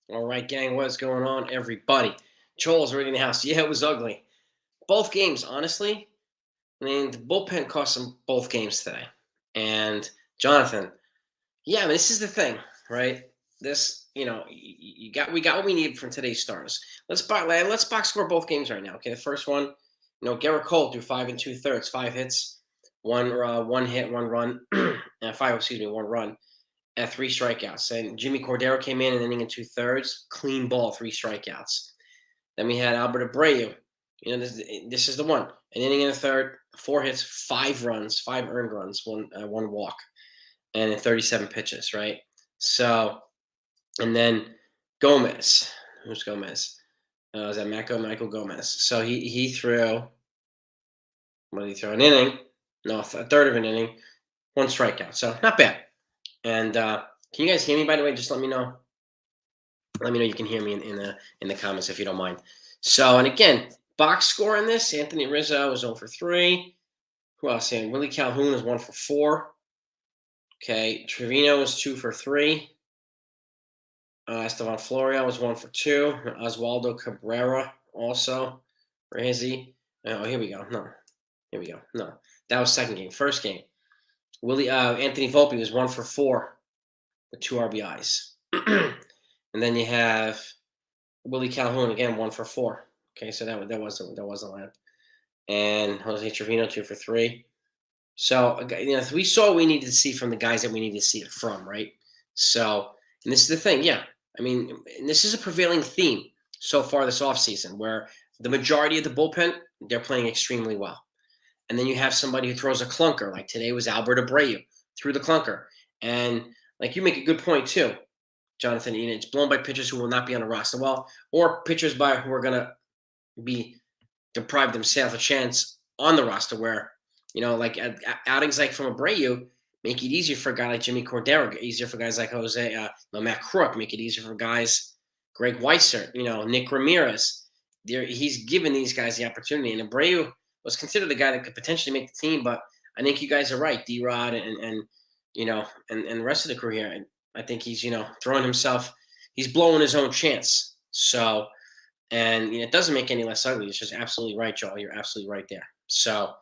All right, gang, what's going on, everybody? Joel's already in the house. Yeah, it was ugly. Both games, honestly. I mean, the bullpen cost them both games today. And Jonathan, yeah, I mean, this is the thing, right? This, we got what we need from today's stars. Let's box score both games right now. Okay, the first one, Garrett Cole threw 5 2/3, 5 hits, one hit, 1 run, one run at 3 strikeouts. And Jimmy Cordero came in an inning and 2/3, clean ball, 3 strikeouts. Then we had Albert Abreu. This is the one. An inning and a third, 4 hits, 5 runs, 5 earned runs, one walk, and in 37 pitches, right? So, and then Gomez. Who's Gomez? Is that Michael Gomez? So he threw. What did he throw? An inning? No, a third of an inning, 1 strikeout. So not bad. And can you guys hear me? By the way, just let me know. Let me know you can hear me in the comments if you don't mind. So, and again, box score in this: Anthony Rizzo was 0 for 3. Who else? And Willie Calhoun is 1 for 4. Okay, Trevino was 2 for 3. Estevan Florio was 1 for 2. Oswaldo Cabrera also. Where is he? Oh, here we go. No, here we go. No, that was second game. First game, Anthony Volpe was 1 for 4 with 2 RBIs. And then you have Willie Calhoun again, 1 for 4. Okay, so that wasn't lamp. And Jose Trevino 2 for 3. So we saw what we needed to see from the guys that we needed to see it from, right? So, and this is the thing, yeah. I mean, and this is a prevailing theme so far this offseason, where the majority of the bullpen, they're playing extremely well. And then you have somebody who throws a clunker, like today was Albert Abreu, threw the clunker. And like you make a good point too, Jonathan. It's blown by pitchers who will not be on the roster. Well, or pitchers who are going to be deprived themselves a chance on the roster where, like outings like from Abreu make it easier for a guy like Jimmy Cordero, easier for guys like Matt Crook, make it easier for guys, Greg Weisser, Nick Ramirez. He's given these guys the opportunity. And Abreu was considered the guy that could potentially make the team, but I think you guys are right, D-Rod and the rest of the crew here. I think he's, throwing himself, he's blowing his own chance. So, and it doesn't make any less ugly. It's just absolutely right, Joel. You're absolutely right there. So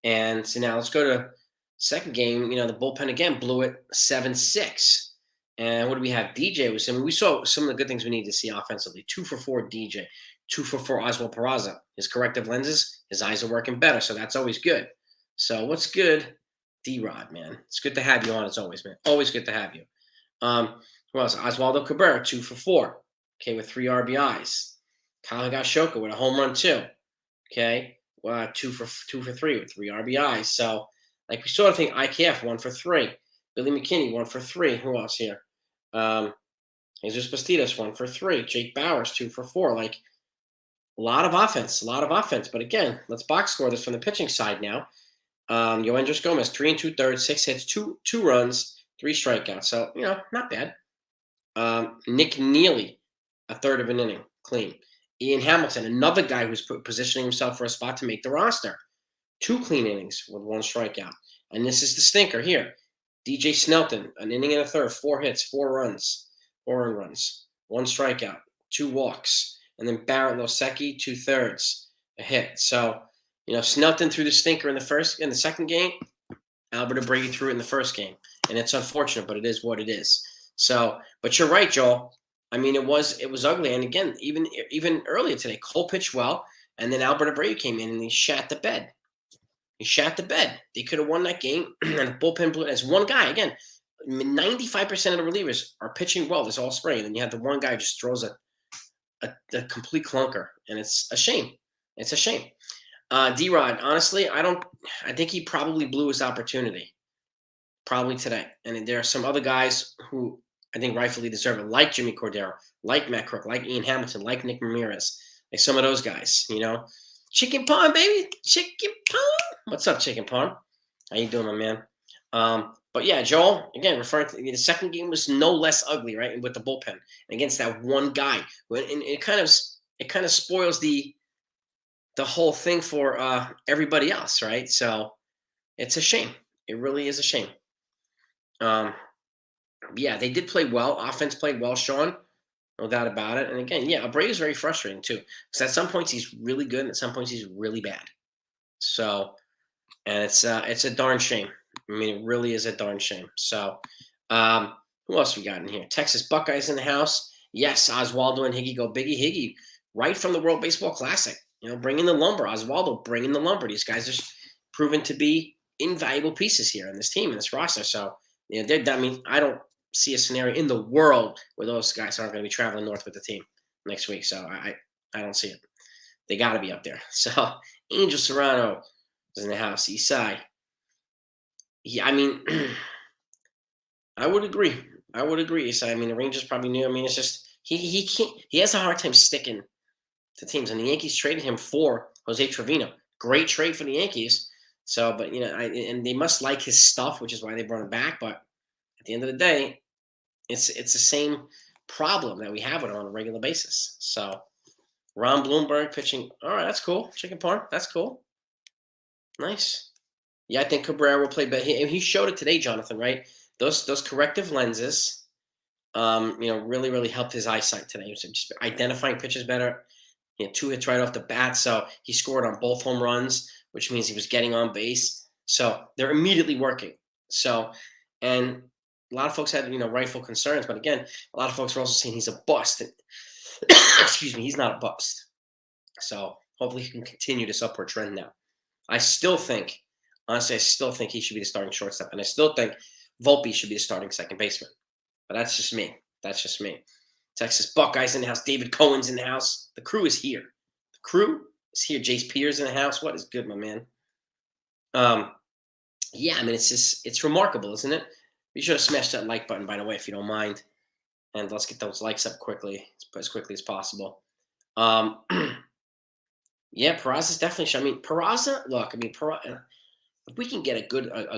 now let's go to second game. The bullpen again blew it 7-6. And what do we have? DJ was, we saw some of the good things we need to see offensively. 2 for 4 DJ, 2 for 4 Oswald Peraza. His corrective lenses, his eyes are working better, so that's always good. So what's good? D-Rod, man. It's good to have you on as always, man. Always good to have you. Who else? Oswaldo Cabrera, 2 for 4. Okay, with 3 RBIs. Kyle Gashoka with a home run too. Okay, 2 for 3 with 3 RBIs. So, like we sort of think IKF 1 for 3. Billy McKinney 1 for 3. Who else here? Jesus Bastidas 1 for 3. Jake Bowers 2 for 4. Like a lot of offense. But again, let's box score this from the pitching side now. Yoendris Gomez 3 2/3, 6 hits, two runs, 3 strikeouts. So not bad. Nick Neely, a third of an inning, clean. Ian Hamilton, another guy who's positioning himself for a spot to make the roster. 2 clean innings with 1 strikeout. And this is the stinker here. DJ Snelton, an inning and a third, 4 hits, 4 runs, 4 earned runs, 1 strikeout, 2 walks. And then Barrett Losecki, 2/3, a hit. So, Snelton threw the stinker in the second game. Albert Abreu threw it in the first game. And it's unfortunate, but it is what it is. So, but you're right, Joel. I mean, it was ugly. And again, even earlier today, Cole pitched well, and then Albert Abreu came in and he shat the bed. They could have won that game, and the bullpen blew it as one guy. Again, 95% of the relievers are pitching well this all spring, and then you have the one guy who just throws a complete clunker, and it's a shame. It's a shame. D-Rod, honestly, I think he probably blew his opportunity. Probably today. And there are some other guys who I think rightfully deserve it, like Jimmy Cordero, like Matt Crook, like Ian Hamilton, like Nick Ramirez, like some of those guys, Chicken Pond, baby. Chicken Pond. What's up, Chicken Pond? How you doing, my man? But yeah, Joel, again, referring to the second game was no less ugly, right? With the bullpen against that one guy. And it kind of spoils the whole thing for everybody else, right? So it's a shame. It really is a shame. Yeah, they did play well. Offense played well, Sean. no doubt about it. And again, yeah, Abreu is very frustrating too, because at some points he's really good, and at some points he's really bad. So, and it's a darn shame. I mean, it really is a darn shame. So, who else we got in here? Texas Buckeyes in the house. Yes, Oswaldo and Higgy go biggie. Higgy, right from the World Baseball Classic. Bringing the lumber. Oswaldo bringing the lumber. These guys are proven to be invaluable pieces here in this team, in this roster. So, I mean, I don't see a scenario in the world where those guys aren't going to be traveling north with the team next week. So, I don't see it. They got to be up there. So, Angel Serrano is in the house. Isai. Yeah, I mean, I would agree. I would agree. Isai. I mean, the Rangers probably knew. I mean, it's just he can't. He has a hard time sticking to teams, and the Yankees traded him for Jose Trevino. Great trade for the Yankees. So, but and they must like his stuff, which is why they brought him back. But at the end of the day, it's the same problem that we have with him on a regular basis. So, Ron Bloomberg pitching. All right, that's cool. Chicken parm. That's cool. Nice. Yeah, I think Cabrera will play better. He showed it today, Jonathan. Right? Those corrective lenses, really really helped his eyesight today. So just identifying pitches better. He had 2 hits right off the bat, so he scored on both home runs, which means he was getting on base. So they're immediately working. So, and a lot of folks had rightful concerns, but again, a lot of folks are also saying he's a bust. And, excuse me, he's not a bust. So hopefully he can continue this upward trend now. I still think, honestly, he should be the starting shortstop, and I still think Volpe should be the starting second baseman. But that's just me. That's just me. Texas Buckeyes in the house. David Cohen's in the house. The crew is here. The crew is here. Jace Peters in the house. What is good, my man? Yeah, I mean, it's remarkable, isn't it? Be sure to smash that like button, by the way, if you don't mind. And let's get those likes up quickly, as quickly as possible. Yeah, Peraza's definitely. I mean, Peraza. Look, I mean, if we can get a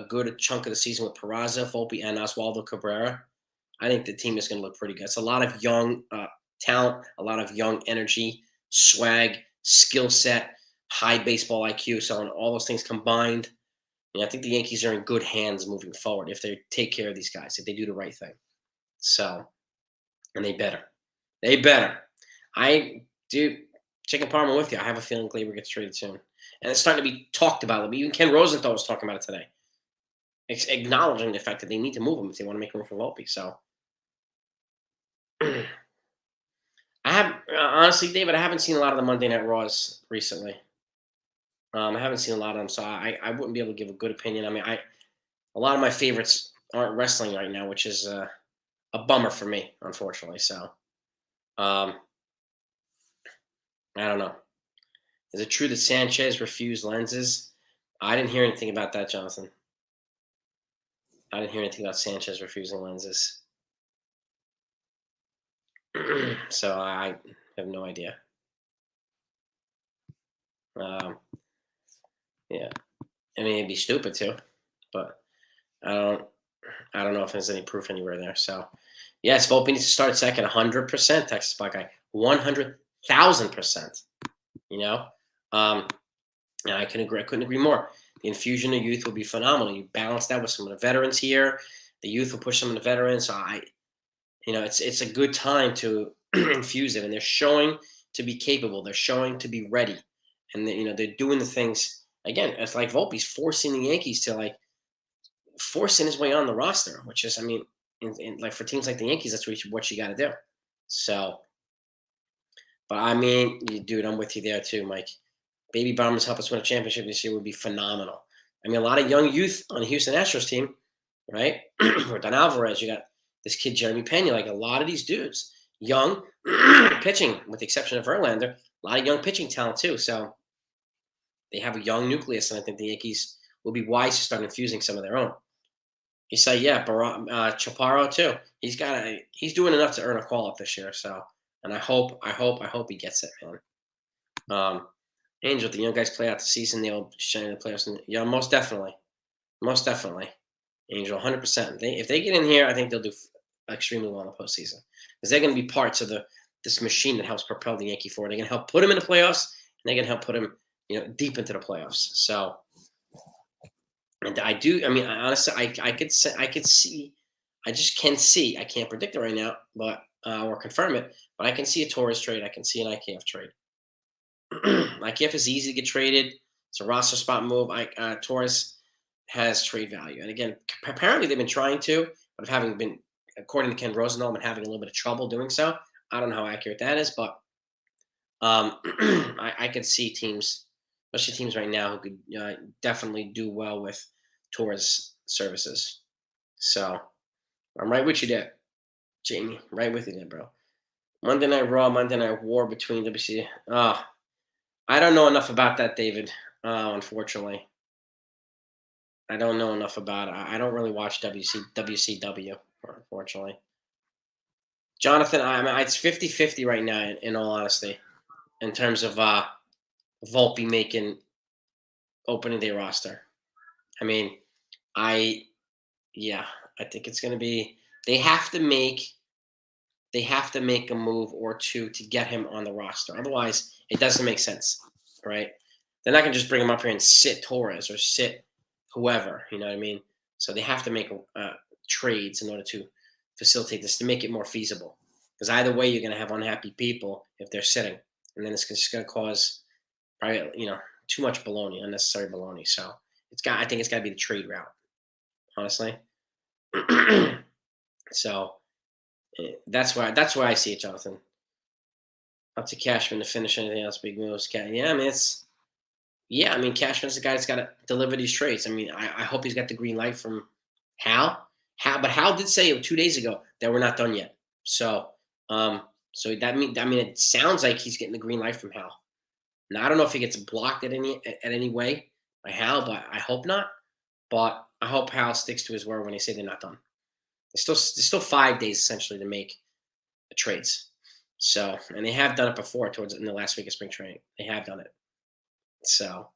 good chunk of the season with Peraza, Volpe, and Oswaldo Cabrera, I think the team is going to look pretty good. It's a lot of young talent, a lot of young energy, swag, skill set, high baseball IQ. So, on all those things combined, I think the Yankees are in good hands moving forward if they take care of these guys, if they do the right thing. So, and they better. They better. I do. Chicken Parma with you. I have a feeling Glaber gets traded soon. And it's starting to be talked about. Even Ken Rosenthal was talking about it today, acknowledging the fact that they need to move him if they want to make room for Volpe. So, I have honestly, David, I haven't seen a lot of the Monday Night Raws recently. I haven't seen a lot of them, so I wouldn't be able to give a good opinion. I mean, a lot of my favorites aren't wrestling right now, which is a bummer for me, unfortunately. So, um, I don't know. Is it true that Sanchez refused lenses? I didn't hear anything about that, Jonathan. I didn't hear anything about Sanchez refusing lenses. So I have no idea. Yeah, I mean it'd be stupid too, but I don't. I don't know if there's any proof anywhere there. So yes, Volpe needs to start second, 100%. Texas Buckeye, 100,000%. You know, um, and I couldn't agree more. The infusion of youth will be phenomenal. You balance that with some of the veterans here. The youth will push some of the veterans. So it's a good time to infuse it, and they're showing to be capable. They're showing to be ready, and they're doing the things again. It's like Volpe's forcing the Yankees to forcing his way on the roster, which is, I mean, like for teams like the Yankees, that's what you got to do. So, but I mean, dude, I'm with you there too, Mike. Baby Bombers help us win a championship this year would be phenomenal. I mean, a lot of young youth on the Houston Astros team, right? Or Don Alvarez, you got this kid Jeremy Pena, like a lot of these dudes, young pitching, with the exception of Verlander, a lot of young pitching talent too. So they have a young nucleus, and I think the Yankees will be wise to start infusing some of their own. You say, yeah, Chaparro too. He's doing enough to earn a call up this year. So, and I hope he gets it, man. Angel, the young guys play out the season, they'll shine in the playoffs. Yeah, most definitely, Angel, 100%. If they get in here, I think they'll do extremely well in the postseason because they're going to be parts of this machine that helps propel the Yankee forward. They're going to help put them in the playoffs, and they're going to help put them, deep into the playoffs. So. And I do. I mean, honestly, I could see. I just can see. I can't predict it right now, but or confirm it, but I can see a Torres trade. I can see an IKF trade. IKF is easy to get traded. It's a roster spot move. Torres has trade value, and again, apparently they've been trying to, but having been, according to Ken Rosenthal, been having a little bit of trouble doing so. I don't know how accurate that is, but I could see teams, especially teams right now, who could definitely do well with Torres services. So I'm right with you there, Jamie. Right with you there, bro. Monday Night Raw, Monday Night War between WC. I don't know enough about that, David. Unfortunately, I don't know enough about it. I don't really watch WCW, unfortunately. Jonathan, I mean, it's 50-50 right now, in all honesty, in terms of Volpe making opening day roster. I mean, I yeah, I think it's going to be. They have to make they have to make a move or two to get him on the roster. Otherwise, it doesn't make sense, right? They're not going to just bring him up here and sit Torres or sit whoever. You know what I mean? So they have to make trades in order to facilitate this to make it more feasible. Because either way, you're going to have unhappy people if they're sitting, and then it's just going to cause probably too much baloney, unnecessary baloney. So I think it's got to be the trade route, honestly. So that's why I see it, Jonathan. Up to Cashman to finish anything else. Big moves. Yeah, I mean Cashman's the guy that's got to deliver these trades. I mean, I hope he's got the green light from Hal. But Hal did say 2 days ago that we're not done yet. So, so it sounds like he's getting the green light from Hal. Now I don't know if he gets blocked at any way by Hal, but I hope not. But I hope Hal sticks to his word when they say they're not done. There's still 5 days essentially to make the trades. So, and they have done it before in the last week of spring training. They have done it. So,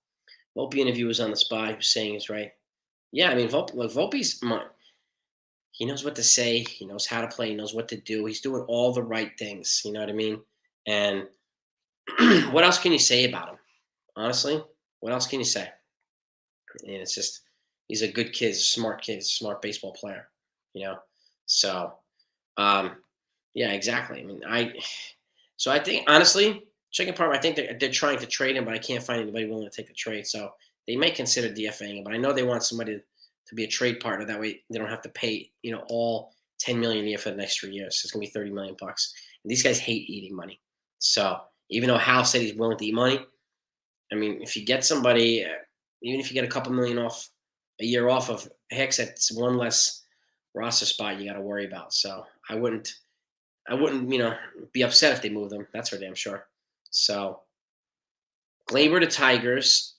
Volpe interview was on the spot. He was saying he's right. Yeah, I mean, Volpe's he knows what to say. He knows how to play. He knows what to do. He's doing all the right things. You know what I mean? And what else can you say about him? Honestly, what else can you say? And it's just he's a good kid. He's a smart kid. He's a smart baseball player. You know, so yeah, exactly. I mean, so I think honestly, chicken farm. I think they're trying to trade him, but I can't find anybody willing to take the trade. So they may consider DFAing him, but I know they want somebody to be a trade partner. That way, they don't have to pay all 10 million a year for the next 3 years. It's gonna be 30 million bucks. And these guys hate eating money. So even though Hal said he's willing to eat money, I mean, if you get somebody, even if you get a couple million off a year off of Hicks, that's one less roster spot you got to worry about. So I wouldn't be upset if they move them. That's for damn sure. So Glaber to Tigers,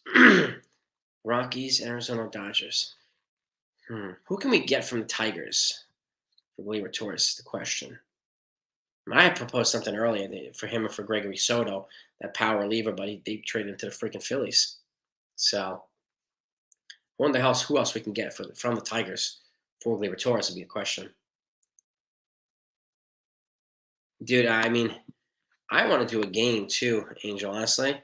Rockies, Arizona Dodgers. Who can we get from the Tigers for Glaber Torres is the question. I had proposed something earlier for him or for Gregory Soto, that power reliever, but they traded him to the freaking Phillies. So I wonder who else we can get from the Tigers for Glaber Torres would be a question. Dude, I mean, I want to do a game too, Angel, honestly.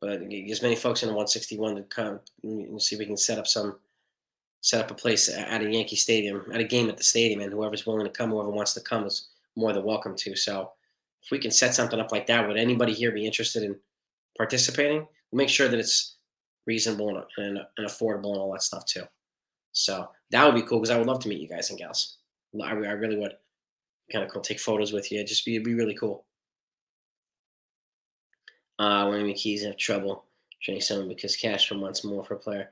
But get as many folks in the 161 to come and see if we can set up a place at a Yankee Stadium, at a game at the stadium, and whoever's willing to come, whoever wants to come is more than welcome to. So if we can set something up like that, would anybody here be interested in participating? We'll make sure that it's reasonable and affordable and all that stuff too. So that would be cool because I would love to meet you guys and gals. I really would. Kind of cool. Take photos with you. It'd be really cool. When McKee's have trouble trading someone because Cashman wants more for a player.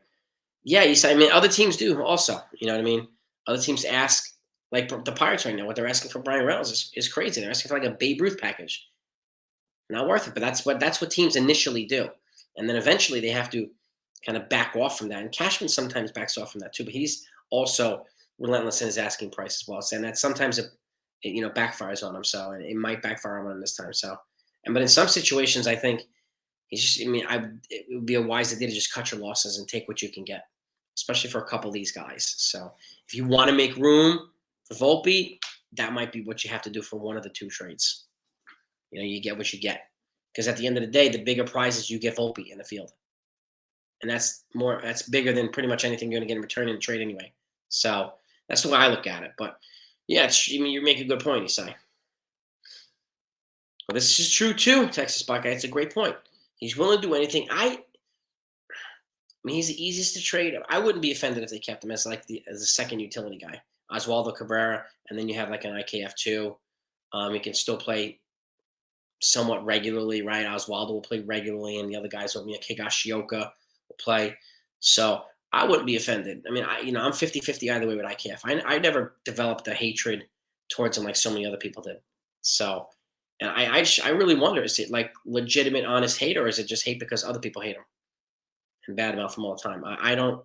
Yeah, I mean, other teams do also. You know what I mean? Other teams ask, like the Pirates right now, what they're asking for Brian Reynolds is crazy. They're asking for like a Babe Ruth package. Not worth it, but that's what teams initially do, and then eventually they have to kind of back off from that. And Cashman sometimes backs off from that too, but he's also relentless in his asking price as well. And that sometimes it backfires on him. So and it might backfire on him this time. So, but in some situations, I think he's just. I mean, it would be a wise idea to just cut your losses and take what you can get, especially for a couple of these guys. So if you want to make room for Volpe, that might be what you have to do for one of the two trades. You get what you get. Because at the end of the day, the bigger prize is you get Volpe in the field. And that's bigger than pretty much anything you're going to get in return in a trade anyway. So that's the way I look at it. But yeah, you make a good point, Isai. Well, this is true too, Texas Buckeye. It's a great point. He's willing to do anything. I mean, he's the easiest to trade. I wouldn't be offended if they kept him as like as a second utility guy, Oswaldo Cabrera, and then you have like an IKF two. He can still play somewhat regularly, right? Oswaldo will play regularly, and the other guys will be like Higashioka will play. So I wouldn't be offended. I mean, I'm 50-50 either way with IKF. I never developed a hatred towards him like so many other people did. So, and I really wonder, is it like legitimate, honest hate, or is it just hate because other people hate him and badmouth him all the time? I don't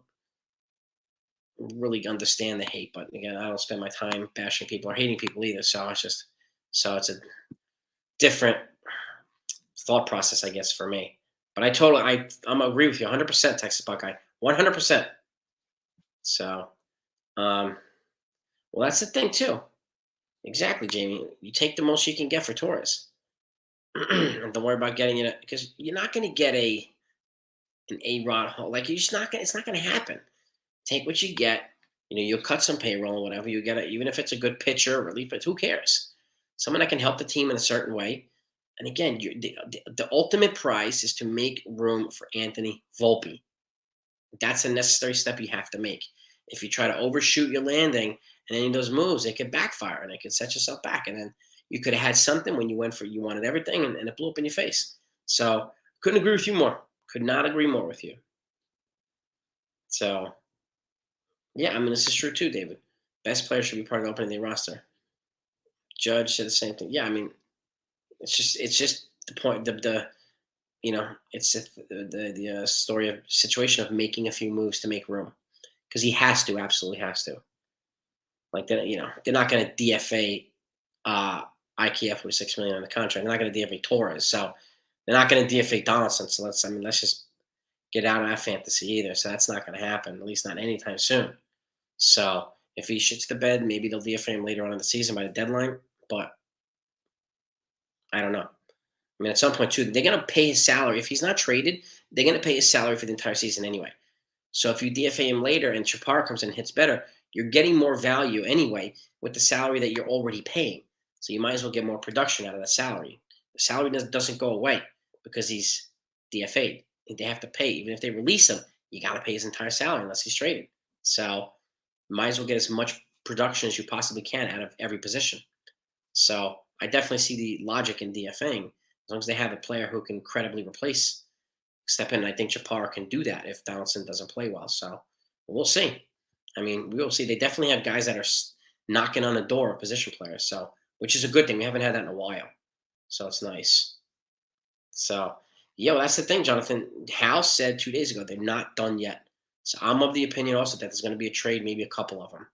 really understand the hate, but again, I don't spend my time bashing people or hating people either. So it's a different thought process, I guess, for me. But I'm agree with you 100%, Texas Buckeye, 100%. So, um, well, that's the thing too. Exactly, Jamie. You take the most you can get for Torres, and don't worry about getting it because you're not going to get an A Rod like you're just not gonna. It's not going to happen. Take what you get. You'll cut some payroll or whatever. You get it, even if it's a good pitcher, relief, but who cares? Someone that can help the team in a certain way. And again, the ultimate prize is to make room for Anthony Volpe. That's a necessary step you have to make. If you try to overshoot your landing and any of those moves, it could backfire and it could set yourself back. And then you could have had something when you wanted everything and it blew up in your face. So couldn't agree with you more. Could not agree more with you. So yeah, I mean this is true too, David. Best player should be part of the opening day roster. Judge said the same thing. Yeah, I mean it's just the point. It's the story of situation of making a few moves to make room because he has to, absolutely has to. Like they're not going to DFA uh, IKF with 6 million on the contract. They're not going to DFA Torres, so they're not going to DFA Donaldson. So let's just get out of that fantasy either. So that's not going to happen, at least not anytime soon. So if he shits the bed, maybe they'll DFA him later on in the season by the deadline. But I don't know. I mean, at some point too, they're going to pay his salary if he's not traded. They're going to pay his salary for the entire season anyway. So if you DFA him later and Chapar comes in and hits better, you're getting more value anyway with the salary that you're already paying. So you might as well get more production out of that salary. The salary doesn't go away because he's DFA'd. They have to pay. Even if they release him, you got to pay his entire salary unless he's traded. So you might as well get as much production as you possibly can out of every position. So I definitely see the logic in DFAing as long as they have a player who can credibly step in. I think Chaparro can do that if Donaldson doesn't play well. So we'll see. I mean, we will see. They definitely have guys that are knocking on the door of position players. So, which is a good thing. We haven't had that in a while. So it's nice. So, that's the thing, Jonathan. House said 2 days ago they're not done yet. So I'm of the opinion also that there's going to be a trade, maybe a couple of them.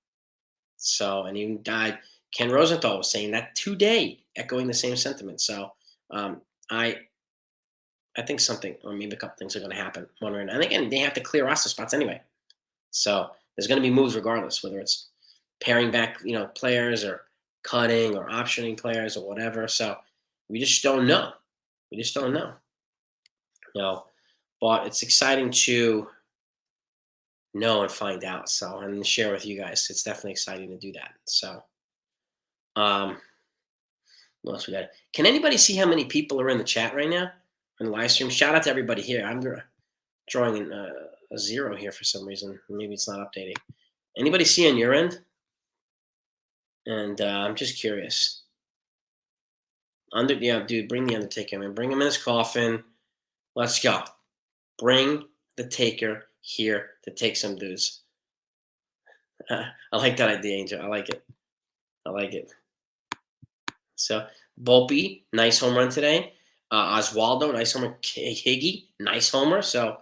So, and even Ken Rosenthal was saying that today, echoing the same sentiment. So, um, I I think something, or maybe a couple things are going to happen one way or another. And again, they have to clear roster spots anyway. So there's going to be moves regardless, whether it's paring back, players or cutting or optioning players or whatever. So we just don't know. We just don't know. You know, but it's exciting to know and find out. So and share with you guys. It's definitely exciting to do that. So um, what else we got? Can anybody see how many people are in the chat right now in the live stream? Shout out to everybody here. I'm drawing a zero here for some reason. Maybe it's not updating. Anybody see on your end? And I'm just curious. Dude, bring the Undertaker in. Bring him in his coffin. Let's go. Bring the Taker here to take some dudes. I like that idea, Angel. I like it. I like it. So, Volpe, nice home run today. Oswaldo, nice homer. Higgy, nice homer. So,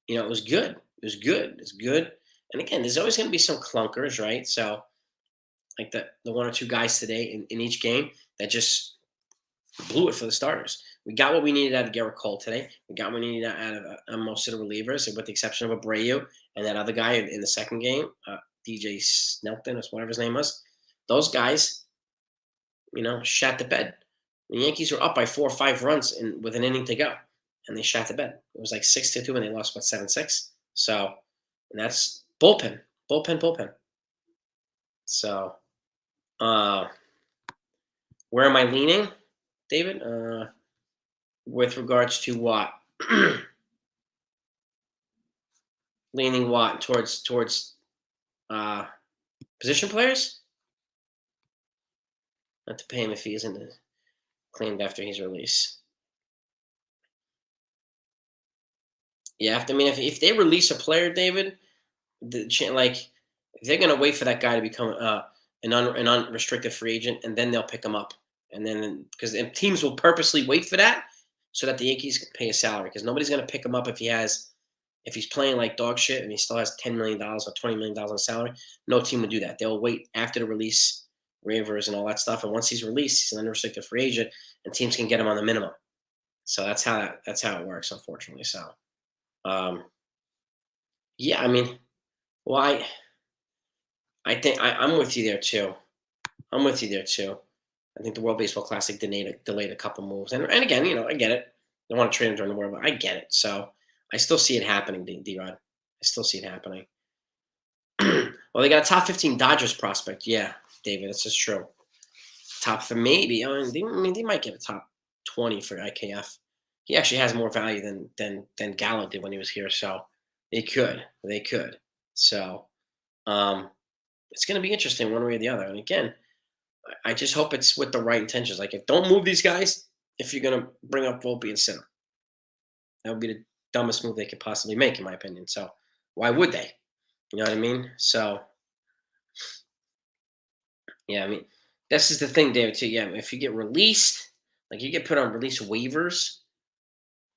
it was good. It was good. It's good. And again, there's always going to be some clunkers, right? So, like the one or two guys today in each game that just blew it for the starters. We got what we needed out of Garrett Cole today. We got what we needed out of most of the relievers, with the exception of Abreu and that other guy in the second game, DJ Snelton, or whatever his name was. Those guys, shat the bed. The Yankees were up by 4 or 5 runs with an inning to go, and they shat the bed. It was like 6-2, and they lost 7-6. So, and that's bullpen. So, where am I leaning? David? With regards to what? Leaning what towards uh, position players? Not to pay him if he isn't claimed after he's released. Yeah, if they release a player, David, like they're gonna wait for that guy to become an unrestricted free agent, and then they'll pick him up, and then because teams will purposely wait for that so that the Yankees can pay his salary because nobody's gonna pick him up if he's playing like dog shit and he still has $10 million or $20 million in salary. No team would do that. They'll wait after the release waivers and all that stuff, and once he's released, he's an unrestricted free agent, and teams can get him on the minimum. So that's how it works, unfortunately. So um, yeah, well, I think I'm with you there too. I'm with you there too. I think the World Baseball Classic delayed a couple moves, and again, I get it. They want to trade him during the World, but I get it. So I still see it happening, D-Rod. I still see it happening. Well, they got a top 15 Dodgers prospect. Yeah, David, this is true. Top for maybe. They might get a top 20 for IKF. He actually has more value than Gallo did when he was here. So they could. So um, it's going to be interesting one way or the other. And again, I just hope it's with the right intentions. Like, if don't move these guys if you're going to bring up Volpe and Sinner. That would be the dumbest move they could possibly make, in my opinion. So why would they? You know what I mean? So yeah, this is the thing, David. Too. Yeah, if you get released, like you get put on release waivers,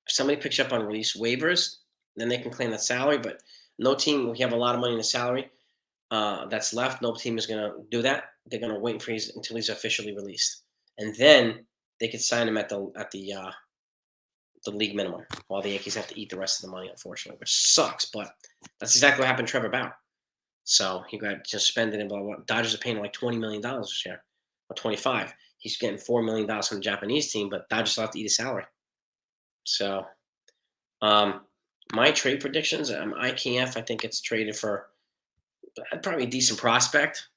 if somebody picks you up on release waivers, then they can claim that salary. But no team, if you have a lot of money in the salary that's left, no team is going to do that. They're going to wait for until he's officially released, and then they could sign him at the league minimum, while the Yankees have to eat the rest of the money, unfortunately, which sucks. But that's exactly what happened to Trevor Bauer. So he got suspended and blah blah. Dodgers are paying him like $20 million this year, or 25. He's getting $4 million from the Japanese team, but Dodgers still have to eat his salary. So, um, my trade predictions, IKF, I think it's traded for probably a decent prospect.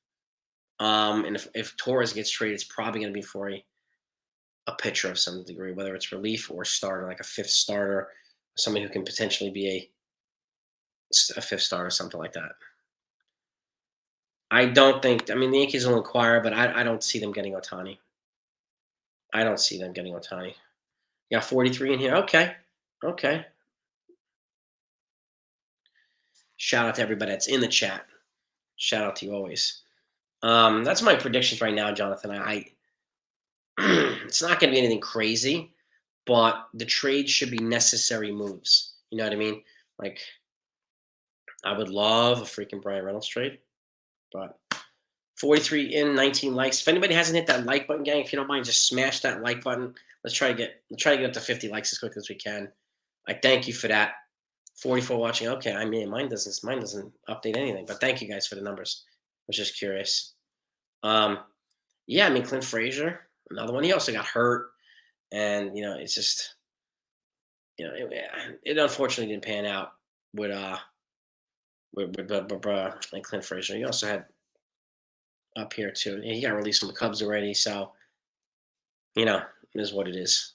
And if Torres gets traded, it's probably going to be for a pitcher of some degree, whether it's relief or starter, like a fifth starter, somebody who can potentially be a fifth starter, something like that. I don't think. The Yankees will inquire, but I don't see them getting Otani. I don't see them getting Otani. You got 43 in here. Okay, okay. Shout out to everybody that's in the chat. Shout out to you always. That's my predictions right now, Jonathan. It's not going to be anything crazy, but the trade should be necessary moves. You know what I mean? Like, I would love a freaking Brian Reynolds trade, but 43 in, 19 likes. If anybody hasn't hit that like button, gang, if you don't mind, just smash that like button. Let's try to get up to 50 likes as quick as we can. I thank you for that. 44 watching. Okay, mine doesn't update anything, but thank you guys for the numbers. I was just curious. Yeah, Clint Frazier, another one. He also got hurt, and it's just it unfortunately didn't pan out with like Clint Frazier. He also had up here too. He got released from the Cubs already, so it is what it is.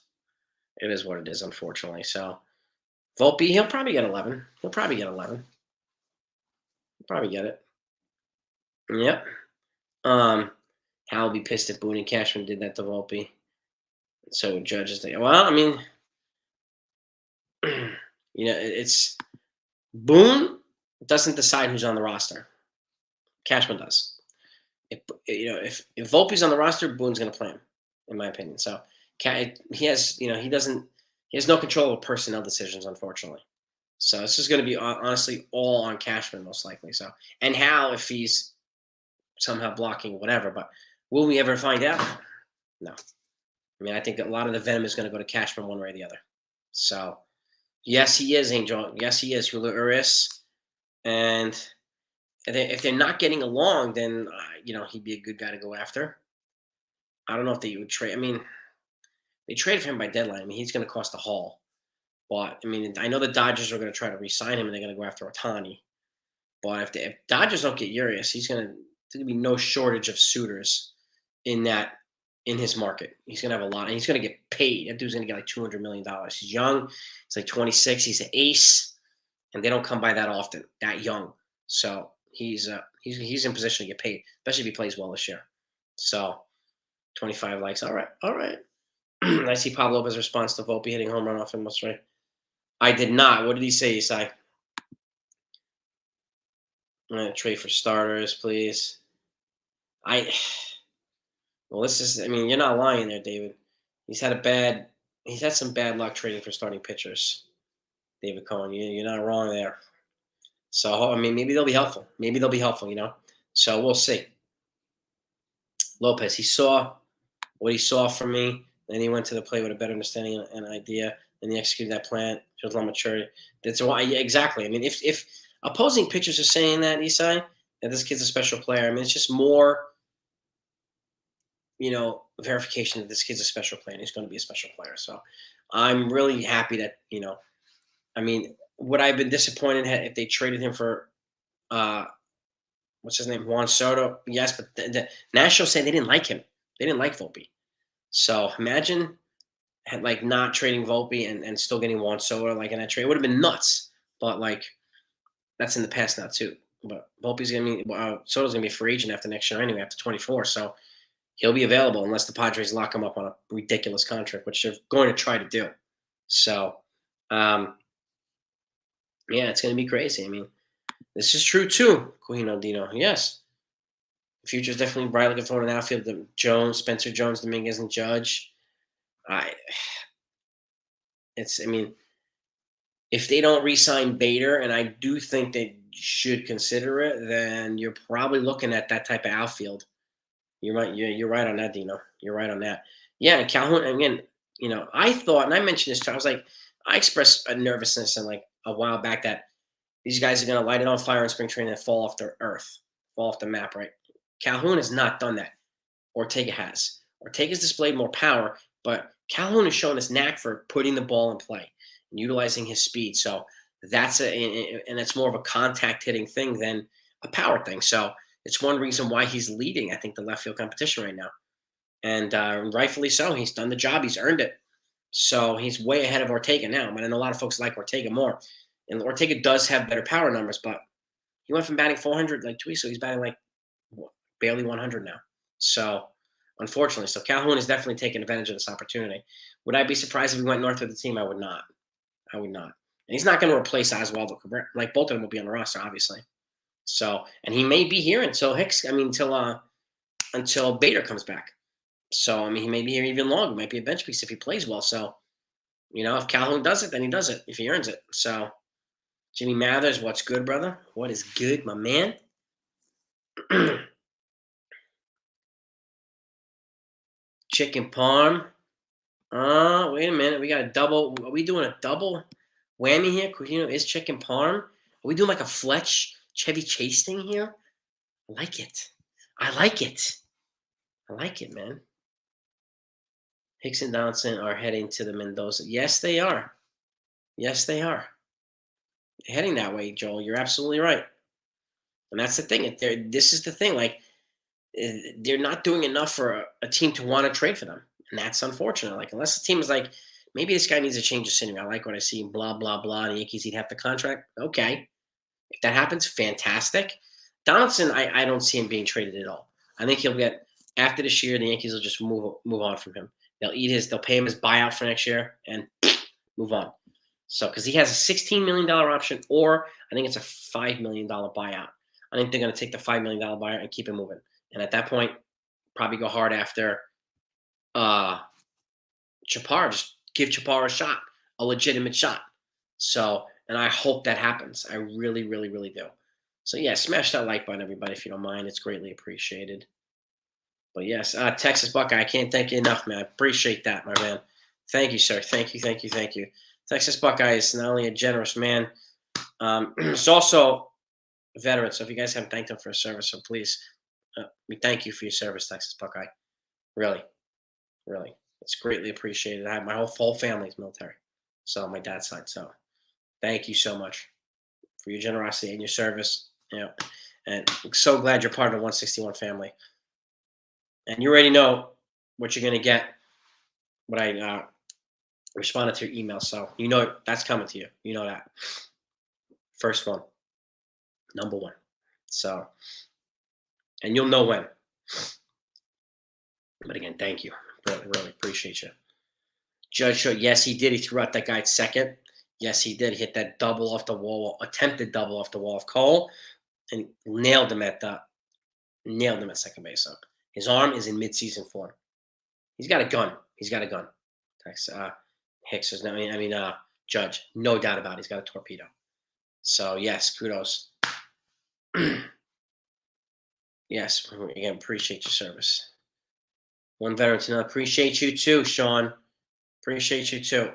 It is what it is, unfortunately. So Volpe, he'll probably get 11. He'll probably get 11. He'll probably get it. Yep. Hal will be pissed if Boone and Cashman did that to Volpe. So judges think, well, it's Boone doesn't decide who's on the roster. Cashman does. If Volpe's on the roster, Boone's going to play him, in my opinion. So he has he has no control of personnel decisions, unfortunately. So this is going to be honestly all on Cashman most likely. So and Hal if he's somehow blocking whatever, but will we ever find out? No. I think a lot of the venom is going to go to Cashman one way or the other. So yes, he is Angel. Yes, he is Julio Urias, and if they're not getting along, then he'd be a good guy to go after. I don't know if they would trade. They traded for him by deadline. He's going to cost a haul. But I know the Dodgers are going to try to re-sign him, and they're going to go after Otani. But if Dodgers don't get Urias, there's going to be no shortage of suitors in that in his market. He's gonna have a lot, and he's gonna get paid. That dude's gonna get like $200 million. He's young. He's like 26. He's an ace, and they don't come by that often, that young. So he's in position to get paid, especially if he plays well this year. So 25 likes. All right, all right. I see Pablo Lopez response to Volpe hitting home run off him. What's right? I did not. What did he say, Isai? Trade for starters, please. I well, this is. I mean, you're not lying there, David. He's had a bad. He's had some bad luck trading for starting pitchers. David Cohen, you're not wrong there. So I mean, maybe they'll be helpful. Maybe they'll be helpful. So we'll see. Lopez, he saw what he saw from me. Then he went to the plate with a better understanding and idea, and he executed that plan. Shows a lot of maturity. That's why, yeah, exactly. I mean, if opposing pitchers are saying that, Isai, that this kid's a special player, I mean, it's just more, verification that this kid's a special player and he's going to be a special player. So I'm really happy that, I mean, would I have been disappointed if they traded him for, uh, what's his name, Juan Soto? Yes, but the Nationals said they didn't like him. They didn't like Volpe. So imagine like not trading Volpe and still getting Juan Soto like in that trade. It would have been nuts. But like that's in the past now too. But Volpe's gonna be Soto's gonna be a free agent after next year anyway, after 24. So he'll be available unless the Padres lock him up on a ridiculous contract, which they're going to try to do. So yeah, it's gonna be crazy. I mean, this is true too, Quino Dino. Yes. The future is definitely bright. Looking forward to the outfield. The Jones, Spencer Jones, Dominguez, and Judge. I I mean, if they don't re-sign Bader, and I do think they should consider it, then you're probably looking at that type of outfield. You're right. You're right on that, Dino. You're right on that. Yeah, and Calhoun. Again, I thought, and I mentioned this too. I was like, I expressed a nervousness and like a while back that these guys are going to light it on fire in spring training and fall off the earth, fall off the map. Right? Calhoun has not done that. Ortega has. Ortega's displayed more power, but Calhoun has shown his knack for putting the ball in play and utilizing his speed. So and it's more of a contact hitting thing than a power thing. So it's one reason why he's leading, I think, the left field competition right now. And rightfully so. He's done the job. He's earned it. So he's way ahead of Ortega now. But I know a lot of folks like Ortega more. And Ortega does have better power numbers, but he went from batting 400 like 2 weeks ago. He's batting like barely 100 now. So, unfortunately, Calhoun is definitely taking advantage of this opportunity. Would I be surprised if he went north with the team? I would not. I would not. And he's not going to replace Oswaldo Cabrera. Like both of them will be on the roster, obviously. So, and he may be here until until Bader comes back. So, I mean, he may be here even longer. He might be a bench piece if he plays well. So, if Calhoun does it, then he does it. If he earns it. So, Jimmy Mathers, what's good, brother? What is good, my man? Chicken parm. Wait a minute. We got a double. Are we doing a double whammy here? Is chicken parm? Are we doing like a Fletch Chevy Chase thing here? I like it. I like it. I like it, man. Hicks and Donaldson are heading to the Mendoza. Yes, they are. Yes, they are. They're heading that way, Joel. You're absolutely right. And that's the thing. This is the thing. Like, they're not doing enough for a team to want to trade for them. And that's unfortunate. Like, unless the team is like, maybe this guy needs a change of scenery. I like what I see, blah, blah, blah. The Yankees, he'd have the contract. Okay. If that happens, fantastic. Donaldson, I don't see him being traded at all. I think he'll get, after this year, the Yankees will just move on from him. They'll pay him his buyout for next year and move on. So, because he has a $16 million option, or I think it's a $5 million buyout. I think they're going to take the $5 million buyout and keep him moving. And at that point, probably go hard after Chaparro. Just give Chaparro a shot, a legitimate shot. So, and I hope that happens. I really, really, really do. So, yeah, smash that like button, everybody, if you don't mind. It's greatly appreciated. But yes, Texas Buckeye, I can't thank you enough, man. I appreciate that, my man. Thank you, sir. Thank you, thank you, thank you. Texas Buckeye is not only a generous man, he's also a veteran. So if you guys haven't thanked him for his service, so please, we thank you for your service, Texas Buckeye. Really, really. It's greatly appreciated. I have my whole family's military. So on my dad's side. So thank you so much for your generosity and your service. And I'm so glad you're part of the 161 family. And you already know what you're gonna get. What I responded to your email, so you know that's coming to you. You know that first one, number one. So, and you'll know when. But again, thank you. Really, really appreciate you. Judge showed, yes, he did. He threw out that guy at second. Yes, he did. He hit that double off the wall, attempted double off the wall of Cole, and nailed him at second base. So his arm is in midseason form. He's got a gun. He's got a gun. Text Hicks is. Judge. No doubt about it. He's got a torpedo. So yes, kudos. Yes, again, appreciate your service. One veteran to another. Appreciate you too, Sean. Appreciate you too.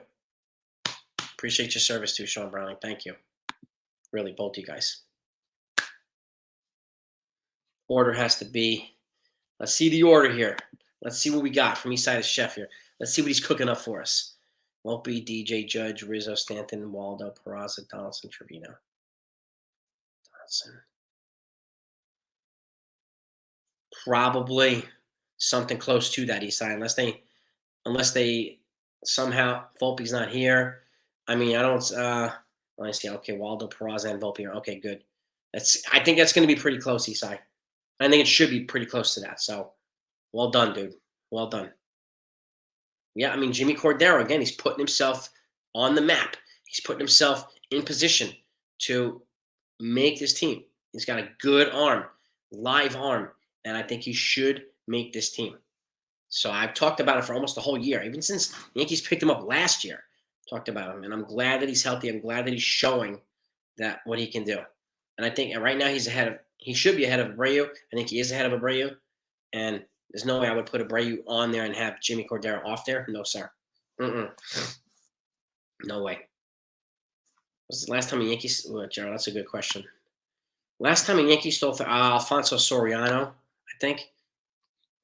Appreciate your service too, Sean Browning. Thank you. Really, both you guys. Order has to be. Let's see the order here. Let's see what we got from Eastside Chef here. Let's see what he's cooking up for us. Won't be DJ, Judge, Rizzo, Stanton, Waldo, Peraza, Donaldson, Trevino. Donaldson. Probably something close to that Eastside, unless they somehow Volpe's not here. I mean, I don't. Let me see. Okay, Waldo, Peraza, and Volpe. Okay, good. I think that's going to be pretty close, Eastside. I think it should be pretty close to that. So, well done, dude. Well done. Yeah, I mean, Jimmy Cordero, again, he's putting himself on the map. He's putting himself in position to make this team. He's got a good arm, live arm, and I think he should make this team. So I've talked about it for almost a whole year, even since the Yankees picked him up last year. Talked about him, and I'm glad that he's healthy. I'm glad that he's showing that what he can do. And I think right now he should be ahead of Abreu. I think he is ahead of Abreu, and there's no way I would put Abreu on there and have Jimmy Cordero off there. No, sir. No way. Was the last time a Yankees? Well, Gerald, that's a good question. Last time a Yankees stole for Alfonso Soriano, I think.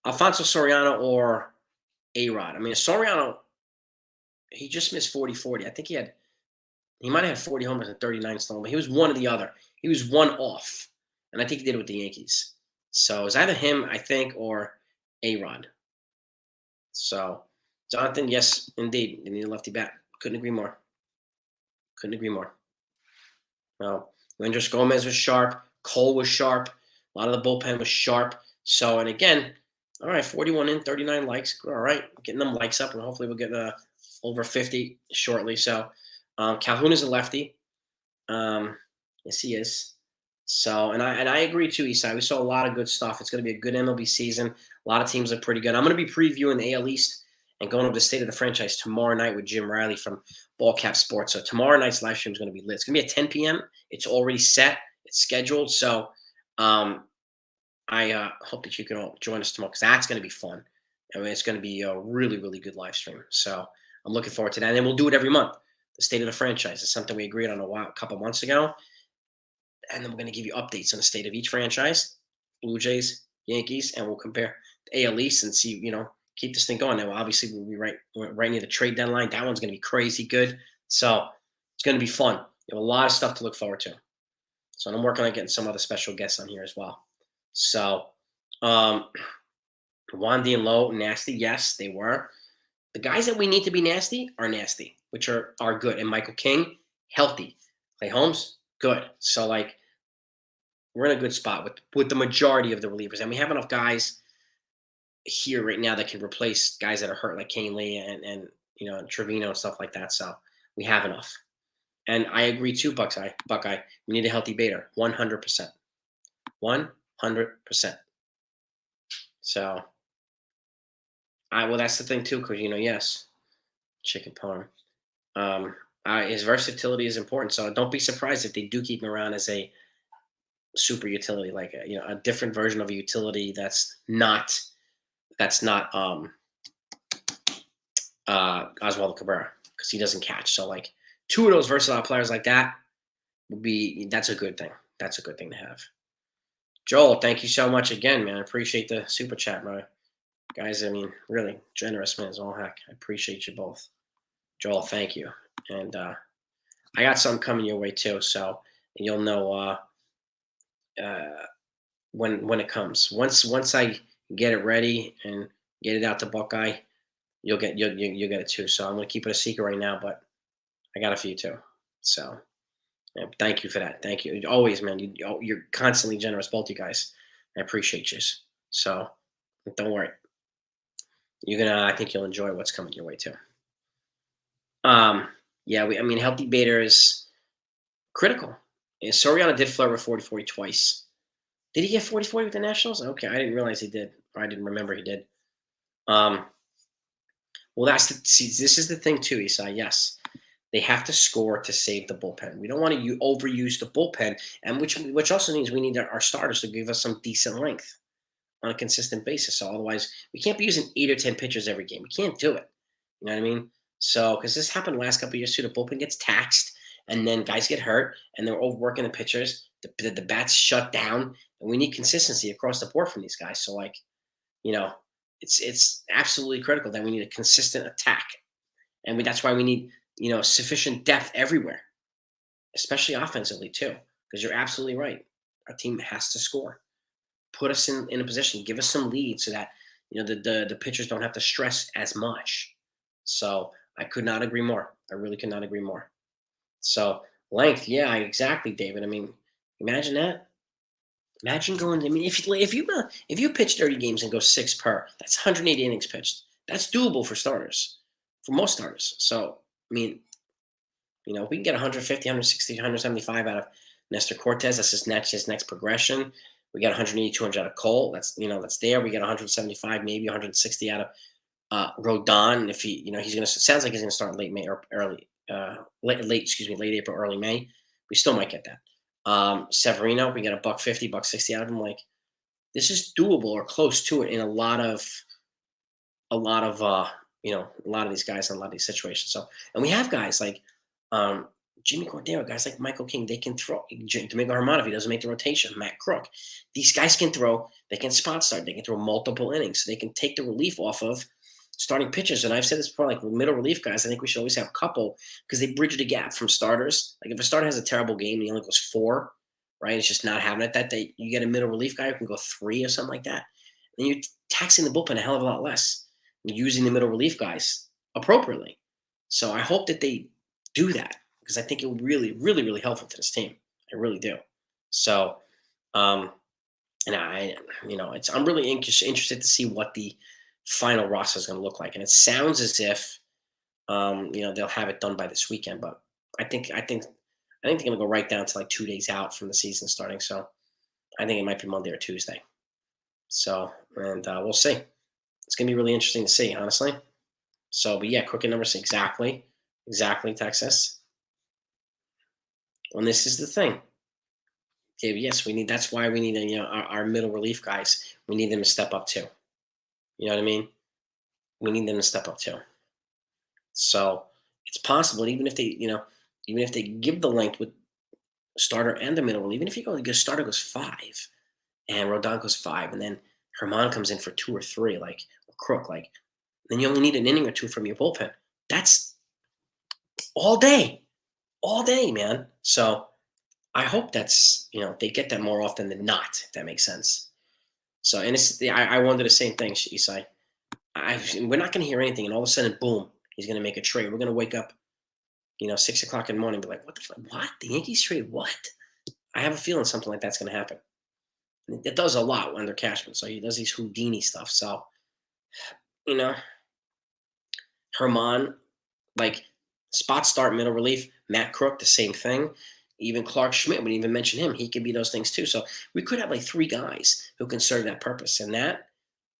Alfonso Soriano or A-Rod. I mean, Soriano, he just missed 40-40. I think he might have had 40 homers and 39 stolen, but he was one or the other. He was one off, and I think he did it with the Yankees. So it was either him, I think, or A-Rod. So, Jonathan, yes, indeed, they need a lefty bat. Couldn't agree more. Couldn't agree more. Well, Andres Gomez was sharp. Cole was sharp. A lot of the bullpen was sharp. So, and again, all right, 41 in, 39 likes. All right, getting them likes up, and hopefully we'll get over 50 shortly. So, Calhoun is a lefty. Yes, he is. So, and I agree too, Eastside. We saw a lot of good stuff. It's going to be a good MLB season. A lot of teams look pretty good. I'm going to be previewing the AL East and going over the state of the franchise tomorrow night with Jim Riley from Ballcap Sports. So tomorrow night's live stream is going to be lit. It's going to be at 10 p.m. It's already set. It's scheduled. So I hope that you can all join us tomorrow because that's going to be fun. I mean, it's going to be a really, really good live stream. So I'm looking forward to that. And then we'll do it every month. The state of the franchise is something we agreed on a couple months ago. And then we're going to give you updates on the state of each franchise, Blue Jays, Yankees, and we'll compare the AL East and see, keep this thing going. Now, obviously, we'll be right near the trade deadline. That one's going to be crazy good. So it's going to be fun. You have a lot of stuff to look forward to. So I'm working on getting some other special guests on here as well. So Wandy and Lowe, nasty. Yes, they were. The guys that we need to be nasty are nasty, which are good. And Michael King, healthy. Clay Holmes, good. So, we're in a good spot with the majority of the relievers. And we have enough guys here right now that can replace guys that are hurt like Kane Lee and Trevino and stuff like that. So we have enough. And I agree too, Buckeye. We need a healthy Bader. 100%. 100%. So that's the thing too, because yes. Chicken parm. His versatility is important. So don't be surprised if they do keep him around as a super utility, like a different version of a utility that's not Oswaldo Cabrera, because he doesn't catch. So two of those versatile players like that that's a good thing. That's a good thing to have. Joel, thank you so much again, man. I appreciate the super chat, bro. Guys, I mean, really generous, man. As all heck. I appreciate you both. Joel, thank you. And I got something coming your way too, so you'll know when it comes. Once I get it ready and Get it out to Buckeye. You'll get it too. So I'm gonna keep it a secret right now, but I got a few too. So yeah, thank you for that. Thank you. Always, man. You're constantly generous, both you guys. I appreciate you. So don't worry. You're gonna. I think you'll enjoy what's coming your way too. Um, yeah. I mean, healthy beta is critical. And Soriano did flirt with 40-40 twice. Did he get 40-40 with the Nationals? Okay, I didn't realize he did. Or I didn't remember he did. Um, well, see. This is the thing too, Isai. Yes, they have to score to save the bullpen. We don't want to overuse the bullpen, and which also means we need our starters to give us some decent length on a consistent basis. So otherwise, we can't be using 8 or 10 pitchers every game. We can't do it. You know what I mean? So because this happened the last couple of years too, the bullpen gets taxed, and then guys get hurt, and they're overworking the pitchers. The bats shut down, and we need consistency across the board from these guys. So like, you know, it's absolutely critical that we need a consistent attack, and that's why we need sufficient depth everywhere, especially offensively too. Because you're absolutely right. Our team has to score. Put us in a position, give us some lead so that the pitchers don't have to stress as much. So I could not agree more. I really could not agree more. So length, yeah, exactly, David. I mean, imagine that. Imagine going. I mean, if you pitch 30 games and go six per, that's 180 innings pitched. That's doable for starters, for most starters. So I mean, we can get 150, 160, 175 out of Nestor Cortez. That's his next progression. We got 180, 200 out of Cole. That's there. We got 175, maybe 160 out of Rodon. If he's gonna sounds like he's gonna start late May or early late April, early May. We still might get that. Severino, we got a buck 50, buck 60 out of him. Like this is doable or close to it in a lot of these guys in a lot of these situations. So, and we have guys like um, Jimmy Cordero, guys like Michael King. They can throw. Domingo Herman, if he doesn't make the rotation, Matt Crook. These guys can throw. They can spot start. They can throw multiple innings. So they can take the relief off of starting pitchers. And I've said this before, like middle relief guys. I think we should always have a couple because they bridge the gap from starters. Like if a starter has a terrible game and he only goes 4, right? It's just not having it that day. You get a middle relief guy who can go 3 or something like that. And you're taxing the bullpen a hell of a lot less using the middle relief guys appropriately. So I hope that they do that because I think it will really, really, really helpful to this team. I really do. So, um, and I'm really interested to see what the final roster is going to look like. And it sounds as if, they'll have it done by this weekend. But I think they're going to go right down to like 2 days out from the season starting. So I think it might be Monday or Tuesday. So, and we'll see. It's going to be really interesting to see, honestly. So, but yeah, crooked numbers, exactly, Texas. And this is the thing. Okay, yes, we need. That's why we need, our middle relief guys. We need them to step up too. You know what I mean? We need them to step up too. So it's possible, even if they give the length with starter and the middle, even if you go, the starter goes 5, and Rodon goes 5, and then Herman comes in for 2 or 3, like or Crook, like then you only need an inning or 2 from your bullpen. That's all day, man. So I hope they get that more often than not, if that makes sense. So, and I wonder the same thing, Isai. We're not going to hear anything, and all of a sudden, boom, he's going to make a trade. We're going to wake up, 6 o'clock in the morning, and be like, what the fuck? What? The Yankees trade what? I have a feeling something like that's going to happen. And it does a lot under Cashman, so he does these Houdini stuff. So, you know, Herman, like spot start, middle relief. Matt Crook, the same thing. Even Clark Schmidt, we didn't even mention him. He could be those things too. So we could have like 3 guys who can serve that purpose, and that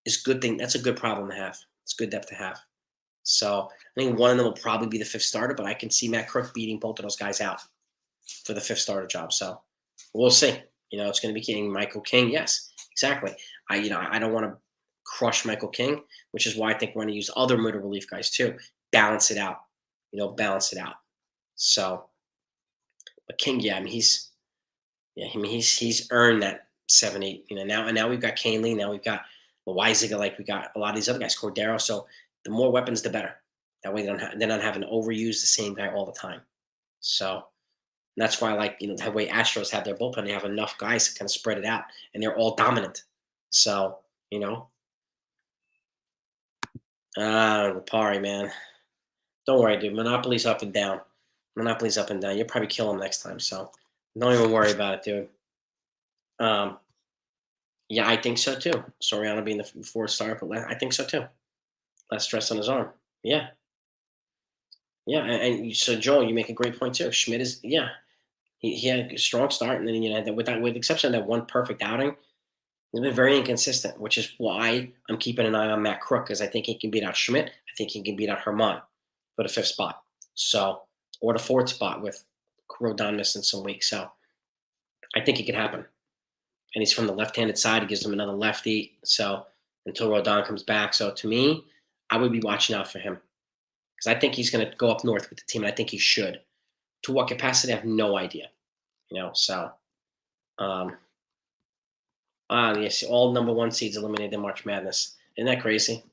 is good thing. That's a good problem to have. It's good depth to have. So I think one of them will probably be the 5th starter, but I can see Matt Crook beating both of those guys out for the 5th starter job. So we'll see. It's going to be King, Michael King. Yes, exactly. I don't want to crush Michael King, which is why I think we're going to use other middle relief guys too. Balance it out. Balance it out. So, but King, yeah, I mean he's earned that 7, 8. Now we've got Canely. Now we've got Loiziga. Like we got a lot of these other guys, Cordero. So the more weapons, the better. That way they're not having to overuse the same guy all the time. So that's why, like, the way Astros have their bullpen, they have enough guys to kind of spread it out, and they're all dominant. So, Rapari, man. Don't worry, dude. Monopoly's up and down. Monopoly's up and down. You'll probably kill him next time, so don't even worry about it, dude. Um, yeah, I think so too. Soriano being the fourth star, but I think so too. Less stress on his arm. Yeah, yeah, so Joel, you make a great point too. Schmidt is yeah, he had a strong start, and then with that, with the exception of that one perfect outing, he's been very inconsistent, which is why I'm keeping an eye on Matt Crook because I think he can beat out Schmidt. I think he can beat out Herman for the fifth spot. So or the fourth spot with Rodon missing some weeks. So I think it could happen. And he's from the left-handed side. It gives him another lefty. So until Rodon comes back. So to me, I would be watching out for him because I think he's going to go up north with the team. And I think he should. To what capacity, I have no idea. So um, yes, all number one seeds eliminated in March Madness. Isn't that crazy?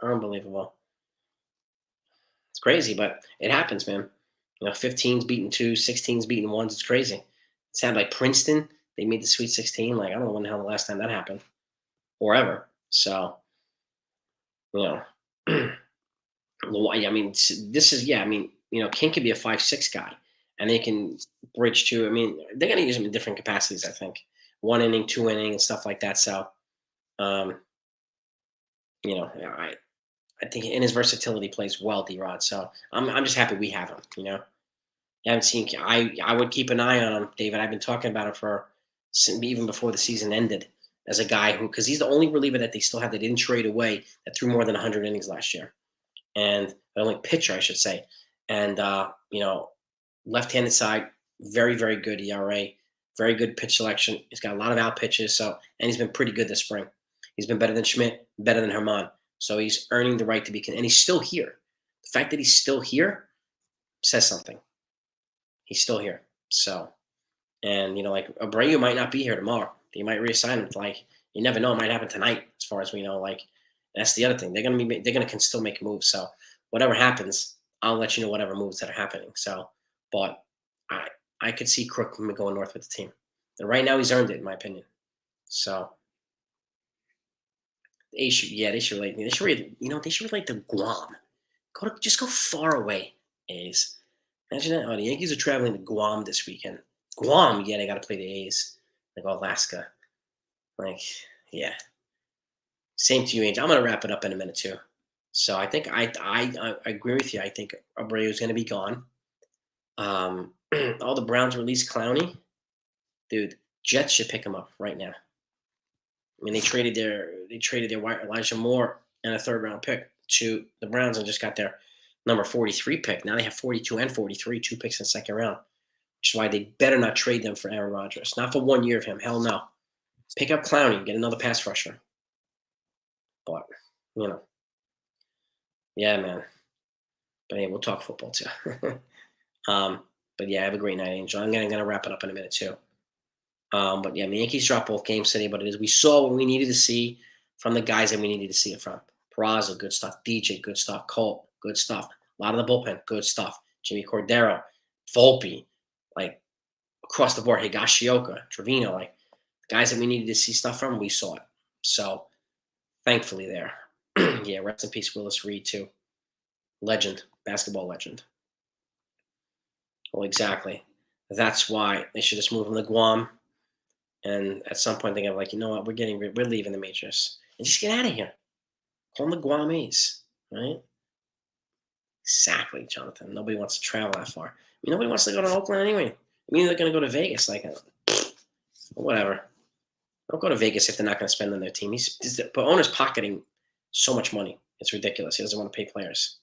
Unbelievable. It's crazy, but it happens, man. 15's beating two, 16's beating ones. It's crazy. It sounded like Princeton. They made the Sweet 16. Like I don't know when the hell the last time that happened, or ever. So you know, I mean, this is yeah. I mean, King could be a 5-6 guy, and they can bridge to. I mean, they're gonna use him in different capacities. I think 1 inning, 2 inning, and stuff like that. So, um, I think in his versatility plays well, D-Rod. So I'm just happy we have him. I haven't seen. I would keep an eye on him, David. I've been talking about him for even before the season ended as a guy who because he's the only reliever that they still have that didn't trade away that threw more than 100 innings last year, and the only pitcher I should say, and left-handed side, very very good ERA, very good pitch selection. He's got a lot of out pitches, so and he's been pretty good this spring. He's been better than Schmidt, better than Herman, so he's earning the right to be, and he's still here. The fact that he's still here says something. He's still here. So, and like Abreu might not be here tomorrow. They might reassign him. Like you never know. It might happen tonight, as far as we know. Like that's the other thing. They're gonna can still make moves. So whatever happens, I'll let you know whatever moves that are happening. So, but I I could see Crook going north with the team. And right now he's earned it, in my opinion. So they should they should relate to Guam. Just go far away, A's. Imagine that. Oh, the Yankees are traveling to Guam this weekend. Guam, yeah, they got to play the A's. Like Alaska. Like, yeah. Same to you, Angel. I'm gonna wrap it up in a minute too. So I think I agree with you. I think Abreu is gonna be gone. All the Browns released Clowney, dude. Jets should pick him up right now. I mean, they traded their Elijah Moore and a third round pick to the Browns and just got their number 43 pick. Now they have 42 and 43, two picks in the second round. Which is why they better not trade them for Aaron Rodgers. Not for 1 year of him. Hell no. Pick up Clowney, get another pass rusher. But you know, yeah, man. But hey, we'll talk football too. um, but yeah, have a great night, Angel. I'm gonna wrap it up in a minute too. But yeah, the Yankees dropped both games today, but we saw what we needed to see from the guys that we needed to see it from. Peraza, good stuff. DJ, good stuff. Colt, good stuff. A lot of the bullpen, good stuff. Jimmy Cordero, Volpe, like across the board. Higashioka, Trevino, like guys that we needed to see stuff from, we saw it. So thankfully there. Yeah, rest in peace, Willis Reed too. Legend, basketball legend. Well, exactly. That's why they should just move him to Guam. And at some point, they're gonna be like, you know what, we're leaving the majors and just get out of here. Call them the Guamese, right? Exactly, Jonathan. Nobody wants to travel that far. I mean, nobody wants to go to Oakland anyway. I mean, they're gonna go to Vegas, like, whatever. Don't go to Vegas if they're not gonna spend on their team. But owner's pocketing so much money. It's ridiculous. He doesn't want to pay players.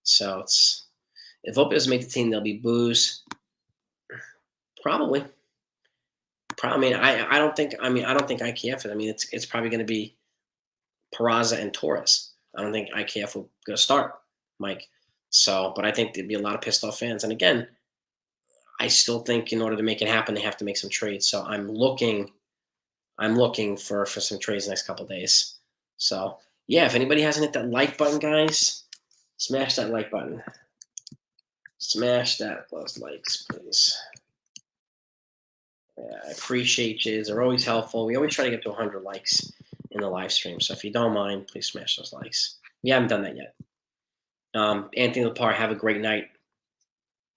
So it's if Volpe doesn't make the team, there'll be booze. Probably. Probably. I don't think IKF. I mean, it's probably going to be Peraza and Torres. I don't think IKF will go start, Mike. So, but I think there'd be a lot of pissed off fans. And again, I still think in order to make it happen, they have to make some trades. So I'm looking for some trades the next couple of days. So yeah, if anybody hasn't hit that like button, guys, smash that like button. Smash those likes, please. Yeah, I appreciate you. They're always helpful. We always try to get to 100 likes in the live stream. So if you don't mind, please smash those likes. We haven't done that yet. Anthony Lepar, have a great night.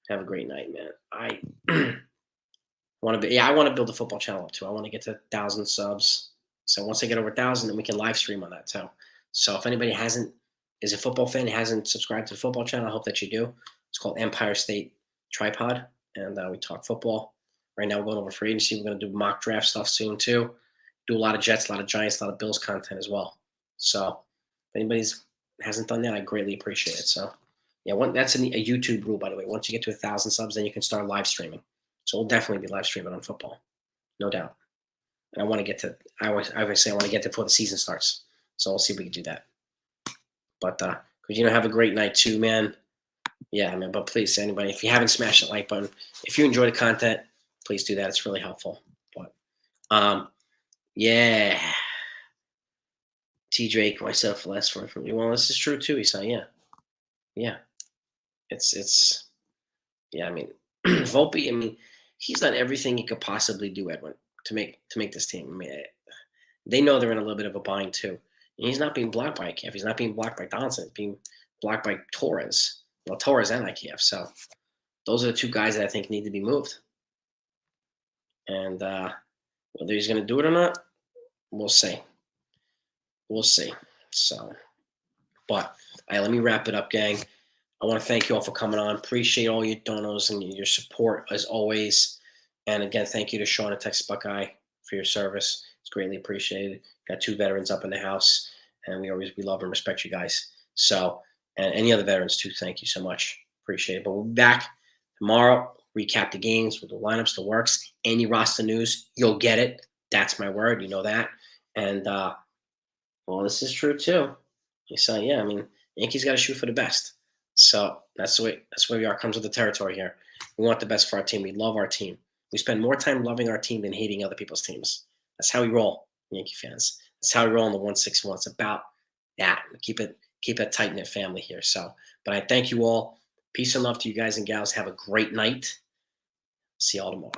Have a great night, man. I want to be. Yeah, I want to build a football channel up too. I want to get to 1,000 subs. So once I get over 1,000, then we can live stream on that too. So if anybody hasn't is a football fan hasn't subscribed to the football channel, I hope that you do. It's called Empire State Tripod, and we talk football. Right now we're going over free agency. We're going to do mock draft stuff soon too. Do a lot of Jets, a lot of Giants, a lot of Bills content as well. So if anybody's hasn't done that, I greatly appreciate it. So yeah, that's a YouTube rule, by the way. Once you get to 1,000 subs, then you can start live streaming. So we'll definitely be live streaming on football, no doubt. And I want to get to. I want to get to before the season starts. So we'll see if we can do that. But could have a great night too, man. Yeah, man. But please, anybody, if you haven't smashed that like button, if you enjoy the content, please do that. It's really helpful. But yeah. T Drake, myself, last one from you. Well, this is true too. He said, yeah. It's yeah. I mean, Volpe. I mean, he's done everything he could possibly do, Edwin, to make this team. I mean, they know they're in a little bit of a bind too. And he's not being blocked by IKF. He's not being blocked by Donaldson. He's being blocked by Torres. Well, Torres and IKF. So those are the two guys that I think need to be moved. And whether he's going to do it or not, we'll see. We'll see. So, but let me wrap it up, gang. I want to thank you all for coming on. Appreciate all your donos and your support as always. And again, thank you to Sean at Texas Buckeye for your service. It's greatly appreciated. Got 2 veterans up in the house, and we love and respect you guys. So, and any other veterans too, thank you so much. Appreciate it. But we'll be back tomorrow. Recap the games with the lineups, the works, any roster news. You'll get it. That's my word. You know that. And well, this is true too. So yeah, I mean, Yankees got to shoot for the best. So that's the way we are. Comes with the territory here. We want the best for our team. We love our team. We spend more time loving our team than hating other people's teams. That's how we roll, Yankee fans. That's how we roll in the 161. It's about that. Keep it tight knit family here. So, but I thank you all. Peace and love to you guys and gals. Have a great night. See y'all tomorrow.